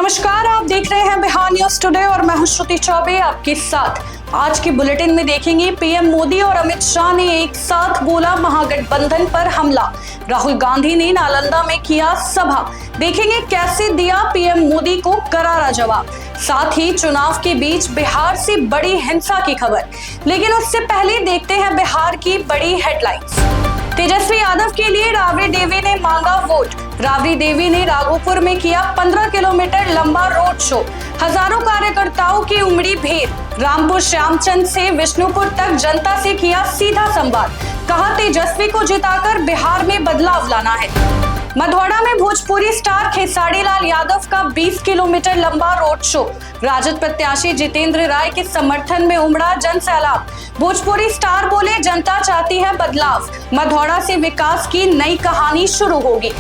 नमस्कार, आप देख रहे हैं बिहार न्यूज टुडे और मैं हूं श्रुति चौबे आपके साथ। आज के बुलेटिन में देखेंगे पीएम मोदी और अमित शाह ने एक साथ बोला महागठबंधन पर हमला। राहुल गांधी ने नालंदा में किया सभा। देखेंगे कैसे दिया पीएम मोदी को करारा जवाब। साथ ही चुनाव के बीच बिहार से बड़ी हिंसा की खबर, लेकिन उससे पहले देखते हैं बिहार की बड़ी हेडलाइंस। तेजस्वी यादव के लिए राबड़ी देवी ने मांगा वोट। राबड़ी देवी ने राघोपुर में किया 15 किलोमीटर लंबा रोड शो। हजारों कार्यकर्ताओं की उमड़ी भीड़। रामपुर श्यामचंद से विष्णुपुर तक जनता से किया सीधा संवाद। कहा तेजस्वी को जिताकर बिहार में बदलाव लाना है। मधौड़ा में भोजपुरी स्टार खेसारी लाल यादव का 20 किलोमीटर लंबा रोड शो। राजद प्रत्याशी जितेंद्र राय के समर्थन में उमड़ा जन सैलाब। भोजपुरी स्टार बोले जनता चाहती है बदलाव। मधौड़ा से विकास की नई कहानी शुरू होगी।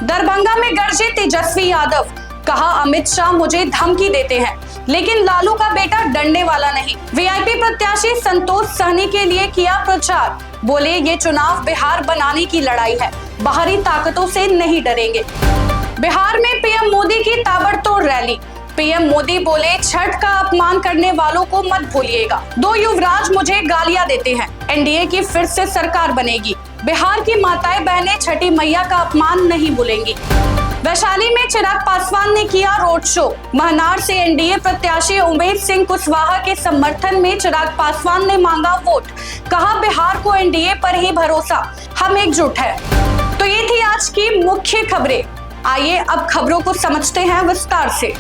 दरभंगा में गरजे तेजस्वी यादव। कहा अमित शाह मुझे धमकी देते हैं, लेकिन लालू का बेटा डरने वाला नहीं। वीआईपी प्रत्याशी संतोष सहनी के लिए किया प्रचार। बोले ये चुनाव बिहार बनाने की लड़ाई है, बाहरी ताकतों से नहीं डरेंगे। बिहार में पीएम मोदी की ताबड़तोड़ रैली। पीएम मोदी बोले छठ का अपमान करने वालों को मत भूलिएगा। 2 युवराज मुझे गालियां देते हैं। एनडीए की फिर से सरकार बनेगी। बिहार की माताएं बहनें छठी मैया का अपमान नहीं भूलेंगी। वैशाली में चिराग पासवान ने किया रोड शो। महनार से एनडीए प्रत्याशी उमेश सिंह कुशवाहा के समर्थन में चिराग पासवान ने मांगा वोट। कहा बिहार को एनडीए पर ही भरोसा, हम एकजुट है। तो ये थी आज की मुख्य खबरें। आइए अब खबरों को समझते हैं विस्तार से।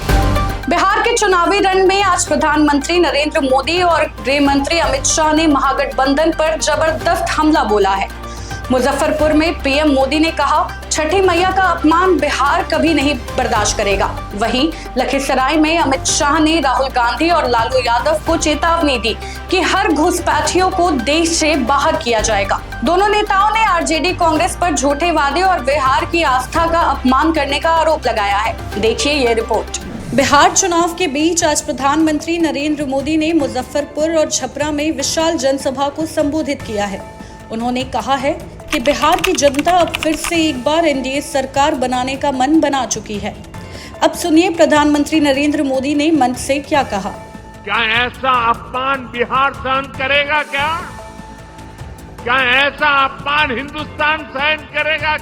बिहार के चुनावी रण में आज प्रधानमंत्री नरेंद्र मोदी और गृह मंत्री अमित शाह ने महागठबंधन पर जबरदस्त हमला बोला है। मुजफ्फरपुर में पीएम मोदी ने कहा छठी मैया का अपमान बिहार कभी नहीं बर्दाश्त करेगा। वहीं लखीसराय में अमित शाह ने राहुल गांधी और लालू यादव को चेतावनी दी कि हर घुसपैठियों को देश से बाहर किया जाएगा। दोनों नेताओं ने आरजेडी कांग्रेस पर झूठे वादे और बिहार की आस्था का अपमान करने का आरोप लगाया है। देखिए ये रिपोर्ट। बिहार चुनाव के बीच आज प्रधानमंत्री नरेंद्र मोदी ने मुजफ्फरपुर और छपरा में विशाल जनसभा को संबोधित किया है। उन्होंने कहा है कि बिहार की जनता अब फिर से एक बार एनडीए सरकार बनाने का मन बना चुकी है। अब सुनिए प्रधानमंत्री नरेंद्र मोदी ने मंच से क्या कहा। क्या ऐसा अपमान बिहार सहन करेगा? क्या ऐसा अपमान हिंदुस्तान सहन करेगा?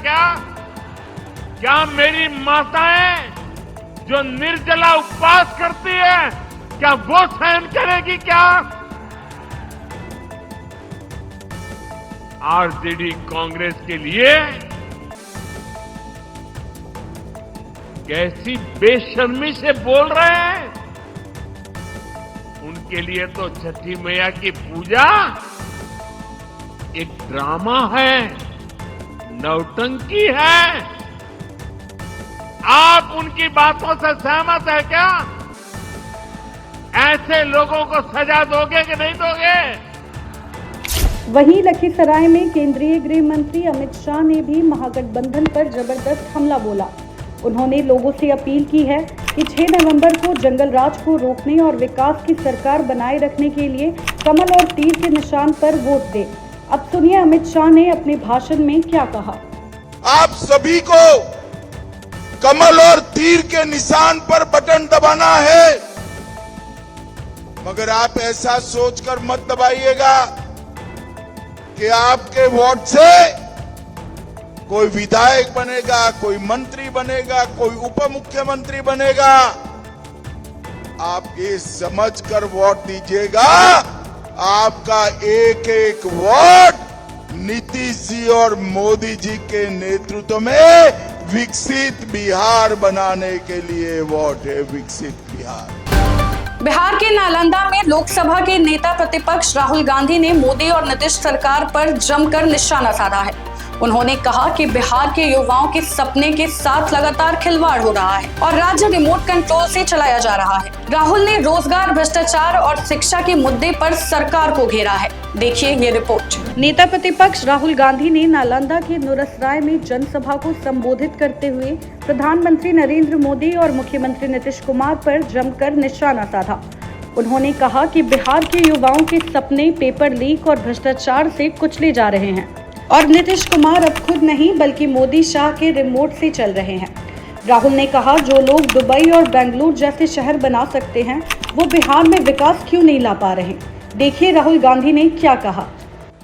क्या मेरी माताएं जो निर्जला उपवास करती है, क्या वो सहन करेगी? आरजेडी कांग्रेस के लिए कैसी बेशर्मी से बोल रहे हैं। उनके लिए तो छठी मैया की पूजा एक ड्रामा है, नौटंकी है। आप उनकी बातों से सहमत है क्या? ऐसे लोगों को सजा दोगे कि नहीं दोगे? वहीं लखीसराय में केंद्रीय गृह मंत्री अमित शाह ने भी महागठबंधन पर जबरदस्त हमला बोला। उन्होंने लोगों से अपील की है कि 6 नवंबर को जंगल राज को रोकने और विकास की सरकार बनाए रखने के लिए कमल और तीर के निशान पर वोट दें। अब सुनिए अमित शाह ने अपने भाषण में क्या कहा। आप सभी को कमल और तीर के निशान पर बटन दबाना है, मगर आप ऐसा सोचकर मत दबाइएगा कि आपके वोट से कोई विधायक बनेगा, कोई मंत्री बनेगा, कोई उप मुख्यमंत्री बनेगा। आप ये समझकर वोट दीजिएगा, आपका एक एक वोट नीतीश जी और मोदी जी के नेतृत्व में विकसित बिहार बनाने के लिए वोट है। विकसित बिहार। बिहार के नालंदा में लोकसभा के नेता प्रतिपक्ष राहुल गांधी ने मोदी और नीतीश सरकार पर जमकर निशाना साधा है। उन्होंने कहा कि बिहार के युवाओं के सपने के साथ लगातार खिलवाड़ हो रहा है और राज्य रिमोट कंट्रोल से चलाया जा रहा है। राहुल ने रोजगार, भ्रष्टाचार और शिक्षा के मुद्दे पर सरकार को घेरा है। देखिए ये रिपोर्ट। नेता प्रतिपक्ष राहुल गांधी ने नालंदा के नुरसराय में जनसभा को संबोधित करते हुए प्रधानमंत्री नरेंद्र मोदी और मुख्यमंत्री नीतीश कुमार पर जमकर निशाना साधा। उन्होंने कहा कि बिहार के युवाओं के सपने पेपर लीक और भ्रष्टाचार से कुचले जा रहे हैं और नीतीश कुमार अब खुद नहीं बल्कि मोदी शाह के रिमोट से चल रहे हैं। राहुल ने कहा, जो लोग दुबई और बेंगलुरु जैसे शहर बना सकते हैं, वो बिहार में विकास क्यों नहीं ला पा रहे। देखिए राहुल गांधी ने क्या कहा।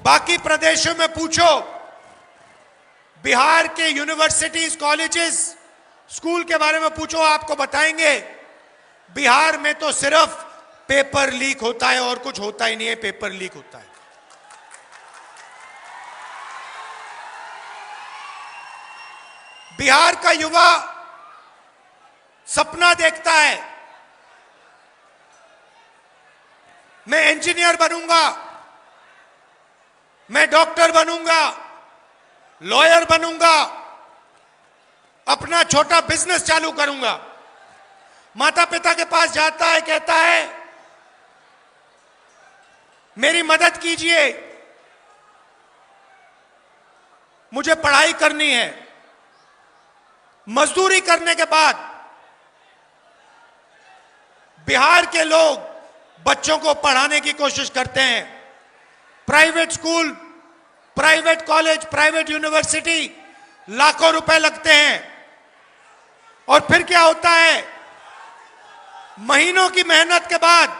बाकी प्रदेशों में पूछो, बिहार के यूनिवर्सिटीज, कॉलेजेस, स्कूल के बारे में पूछो, आपको बताएंगे बिहार में तो सिर्फ पेपर लीक होता है और कुछ होता ही नहीं है, पेपर लीक होता है। बिहार का युवा सपना देखता है, मैं इंजीनियर बनूंगा, मैं डॉक्टर बनूंगा, लॉयर बनूंगा, अपना छोटा बिजनेस चालू करूंगा। माता पिता के पास जाता है, कहता है मेरी मदद कीजिए, मुझे पढ़ाई करनी है। मजदूरी करने के बाद बिहार के लोग बच्चों को पढ़ाने की कोशिश करते हैं। Private school, private college, private university, लाखों रुपए लगते हैं। और फिर क्या होता है, महीनों की मेहनत के बाद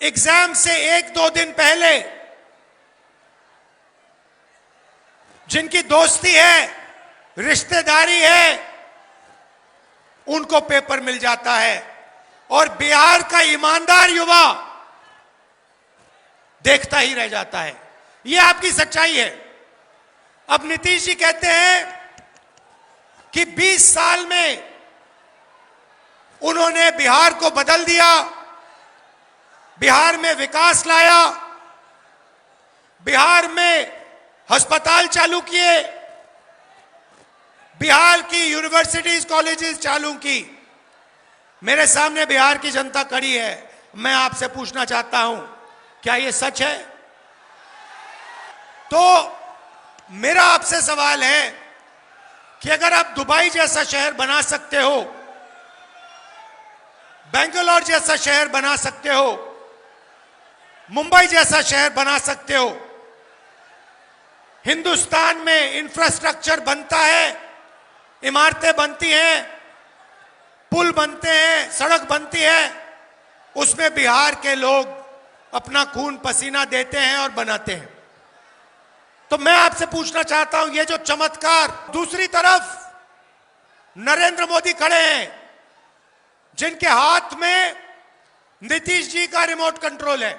एग्जाम से 1-2 दिन पहले जिनकी दोस्ती है, रिश्तेदारी है, उनको पेपर मिल जाता है। और बिहार का ईमानदार युवा देखता ही रह जाता है। यह आपकी सच्चाई है। अब नीतीश जी कहते हैं कि 20 साल में उन्होंने बिहार को बदल दिया, बिहार में विकास लाया, बिहार में अस्पताल चालू किए, बिहार की यूनिवर्सिटीज, कॉलेजेस चालू की। मेरे सामने बिहार की जनता खड़ी है। मैं आपसे पूछना चाहता हूं, क्या यह सच है? तो मेरा आपसे सवाल है कि अगर आप दुबई जैसा शहर बना सकते हो, बेंगलोर जैसा शहर बना सकते हो, मुंबई जैसा शहर बना सकते हो, हिंदुस्तान में इंफ्रास्ट्रक्चर बनता है, इमारतें बनती हैं, पुल बनते हैं, सड़क बनती है, उसमें बिहार के लोग अपना खून पसीना देते हैं और बनाते हैं। तो मैं आपसे पूछना चाहता हूं, ये जो चमत्कार, दूसरी तरफ नरेंद्र मोदी खड़े हैं जिनके हाथ में नीतीश जी का रिमोट कंट्रोल है।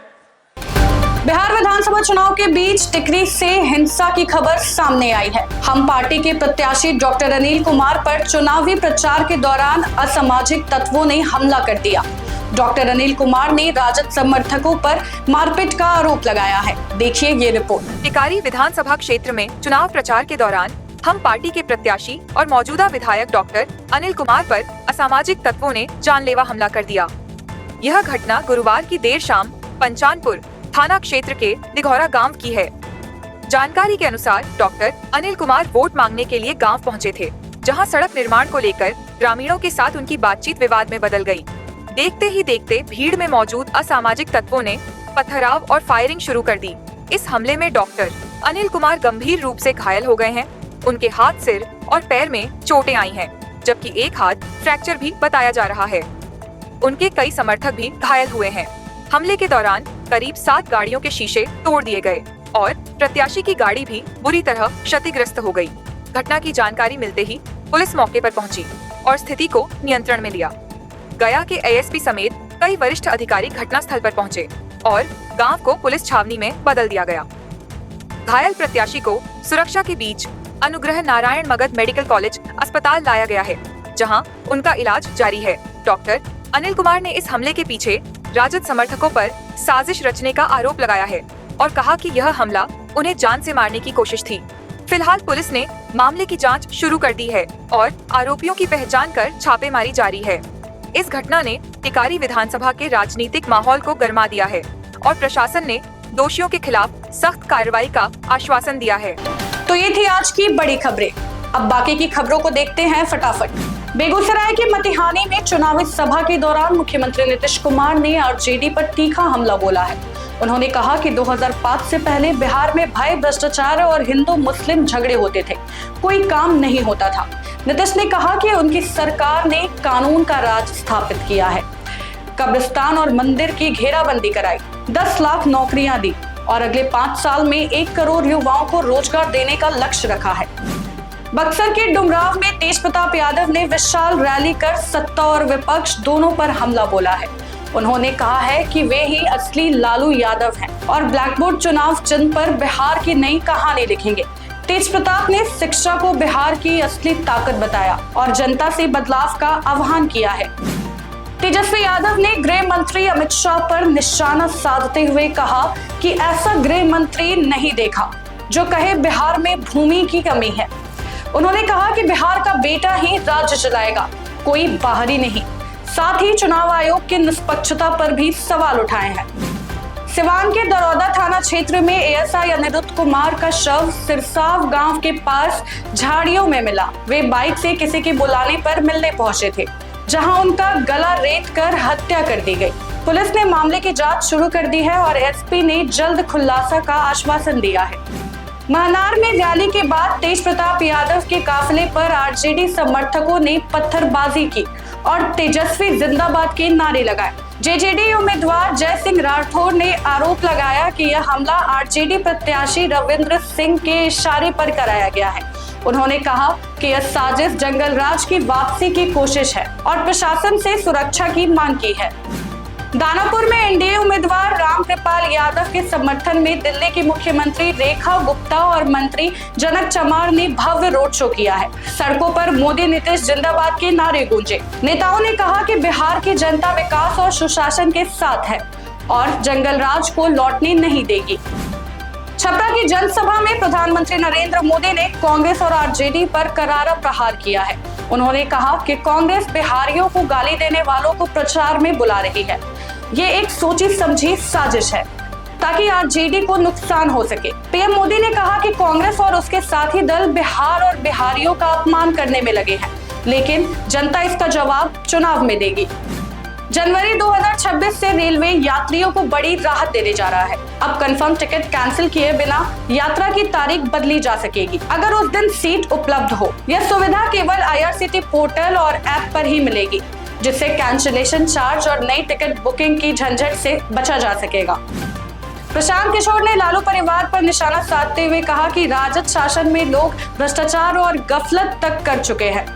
बिहार विधानसभा चुनाव के बीच टिकरी से हिंसा की खबर सामने आई है। हम पार्टी के प्रत्याशी डॉक्टर अनिल कुमार पर चुनावी प्रचार के दौरान असामाजिक तत्वों ने हमला कर दिया। डॉक्टर अनिल कुमार ने राजद समर्थकों पर मारपीट का आरोप लगाया है। देखिए ये रिपोर्ट। टिकारी विधानसभा क्षेत्र में चुनाव प्रचार के दौरान हम पार्टी के प्रत्याशी और मौजूदा विधायक डॉक्टर अनिल कुमार पर असामाजिक तत्वों ने जानलेवा हमला कर दिया। यह घटना गुरुवार की देर शाम पंचानपुर थाना क्षेत्र के दिघौरा गांव की है। जानकारी के अनुसार डॉक्टर अनिल कुमार वोट मांगने के लिए गांव पहुंचे थे, जहां सड़क निर्माण को लेकर ग्रामीणों के साथ उनकी बातचीत विवाद में बदल गई। देखते ही देखते भीड़ में मौजूद असामाजिक तत्वों ने पथराव और फायरिंग शुरू कर दी। इस हमले में डॉक्टर अनिल कुमार गंभीर रूप से घायल हो गए हैं। उनके हाथ, सिर और पैर में चोटें आई हैं, जबकि एक हाथ फ्रैक्चर भी बताया जा रहा है। उनके कई समर्थक भी घायल हुए हैं। हमले के दौरान करीब 7 गाड़ियों के शीशे तोड़ दिए गए और प्रत्याशी की गाड़ी भी बुरी तरह क्षतिग्रस्त हो गई। घटना की जानकारी मिलते ही पुलिस मौके पर पहुंची और स्थिति को नियंत्रण में लिया। गया के एएसपी समेत कई वरिष्ठ अधिकारी घटनास्थल पर पहुंचे और गांव को पुलिस छावनी में बदल दिया गया। घायल प्रत्याशी को सुरक्षा के बीच अनुग्रह नारायण मगध मेडिकल कॉलेज अस्पताल लाया गया है, जहां उनका इलाज जारी है। डॉक्टर अनिल कुमार ने इस हमले के पीछे राजद समर्थकों पर साजिश रचने का आरोप लगाया है और कहा कि यह हमला उन्हें जान से मारने की कोशिश थी। फिलहाल पुलिस ने मामले की जांच शुरू कर दी है और आरोपियों की पहचान कर छापेमारी जारी है। इस घटना ने टिकारी विधानसभा के राजनीतिक माहौल को गरमा दिया है और प्रशासन ने दोषियों के खिलाफ सख्त कार्रवाई का आश्वासन दिया है। तो ये थी आज की बड़ी खबरें। अब बाकी की खबरों को देखते हैं फटाफट। बेगूसराय के मटिहानी में चुनावी सभा के दौरान मुख्यमंत्री नीतीश कुमार ने आरजेडी पर तीखा हमला बोला है। उन्होंने कहा कि 2005 से पहले बिहार में भय, भ्रष्टाचार और हिंदू मुस्लिम झगड़े होते थे, कोई काम नहीं होता था। नीतीश ने कहा कि उनकी सरकार ने कानून का राज स्थापित किया है, कब्रिस्तान और मंदिर की घेराबंदी कराई, 10 लाख नौकरियां दी और अगले 5 साल में 1 करोड़ युवाओं को रोजगार देने का लक्ष्य रखा है। बक्सर के डुमराव में तेजप्रताप यादव ने विशाल रैली कर सत्ता और विपक्ष दोनों पर हमला बोला है। उन्होंने कहा है कि वे ही असली लालू यादव हैं और ब्लैकबोर्ड चुनाव चिन्ह पर बिहार की नई कहानी लिखेंगे। तेजप्रताप ने शिक्षा को बिहार की असली ताकत बताया और जनता से बदलाव का आह्वान किया है। तेजस्वी यादव ने गृह मंत्री अमित शाह पर निशाना साधते हुए कहा कि ऐसा गृह मंत्री नहीं देखा जो कहे बिहार में भूमि की कमी है। उन्होंने कहा कि बिहार का बेटा ही राज्य चलाएगा, कोई बाहरी नहीं। साथ ही चुनाव आयोग की निष्पक्षता पर भी सवाल उठाए हैं। सिवान के दरौदा थाना क्षेत्र में एएसआई अनिरुद्ध कुमार का शव सिरसाव गांव के पास झाड़ियों में मिला। वे बाइक से किसी के बुलाने पर मिलने पहुंचे थे, जहां उनका गला रेत कर हत्या कर दी गई। पुलिस ने मामले की जांच शुरू कर दी है और एसपी ने जल्द खुलासा का आश्वासन दिया है। महनार में रैली के बाद तेजप्रताप यादव के काफिले पर आरजेडी समर्थकों ने पत्थरबाजी की और तेजस्वी जिंदाबाद के नारे लगाए। जेजेडी उम्मीदवार जय सिंह राठौर ने आरोप लगाया कि यह हमला आरजेडी प्रत्याशी रविंद्र सिंह के इशारे पर कराया गया है। उन्होंने कहा कि यह साजिश जंगल राज की वापसी की कोशिश है और प्रशासन से सुरक्षा की मांग की है। दानापुर में एनडीए उम्मीदवार रामकृपाल यादव के समर्थन में दिल्ली की मुख्यमंत्री रेखा गुप्ता और मंत्री जनक चमार ने भव्य रोड शो किया है। सड़कों पर मोदी नीतीश जिंदाबाद के नारे गूंजे। नेताओं ने कहा कि बिहार की जनता विकास और सुशासन के साथ है और जंगल राज को लौटने नहीं देगी। छपरा की जनसभा में प्रधानमंत्री नरेंद्र मोदी ने कांग्रेस और आरजेडी पर करारा प्रहार किया है। उन्होंने कहा कि कांग्रेस बिहारियों को गाली देने वालों को प्रचार में बुला रही है। ये एक सोची समझी साजिश है ताकि आरजेडी को नुकसान हो सके। पीएम मोदी ने कहा कि कांग्रेस और उसके साथी दल बिहार और बिहारियों का अपमान करने में लगे हैं, लेकिन जनता इसका जवाब चुनाव में देगी। जनवरी 2026 से रेलवे यात्रियों को बड़ी राहत देने जा रहा है। अब कंफर्म टिकट कैंसिल किए बिना यात्रा की तारीख बदली जा सकेगी, अगर उस दिन सीट उपलब्ध हो। यह सुविधा केवल आईआरसीटी पोर्टल और ऐप पर ही मिलेगी, जिससे कैंसिलेशन चार्ज और नई टिकट बुकिंग की झंझट से बचा जा सकेगा। प्रशांत किशोर ने लालू परिवार पर निशाना साधते हुए कहा कि राजद शासन में लोग भ्रष्टाचार और गफलत तक कर चुके हैं,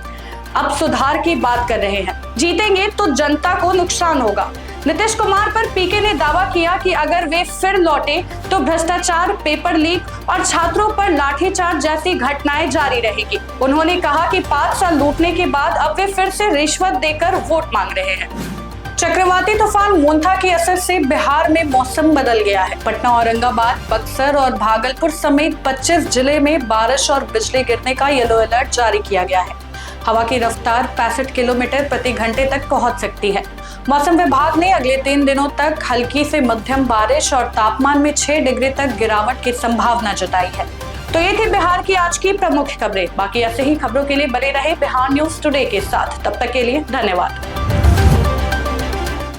अब सुधार की बात कर रहे हैं। जीतेंगे तो जनता को नुकसान होगा। नीतीश कुमार पर पीके ने दावा किया कि अगर वे फिर लौटे तो भ्रष्टाचार, पेपर लीक और छात्रों पर लाठीचार्ज जैसी घटनाएं जारी रहेगी। उन्होंने कहा कि 5 साल लूटने के बाद अब वे फिर से रिश्वत देकर वोट मांग रहे हैं। चक्रवाती तूफान मोंथा के असर से बिहार में मौसम बदल गया है। पटना, औरंगाबाद, बक्सर और भागलपुर समेत 25 जिले में बारिश और बिजली गिरने का येलो अलर्ट जारी किया गया है। हवा की रफ्तार 65 किलोमीटर प्रति घंटे तक पहुंच सकती है। मौसम विभाग ने अगले 3 दिनों तक हल्की से मध्यम बारिश और तापमान में 6 डिग्री तक गिरावट की संभावना जताई है। तो ये थी बिहार की आज की प्रमुख खबरें। बाकी ऐसे ही खबरों के लिए बने रहे बिहार न्यूज टुडे के साथ। तब तक के लिए धन्यवाद।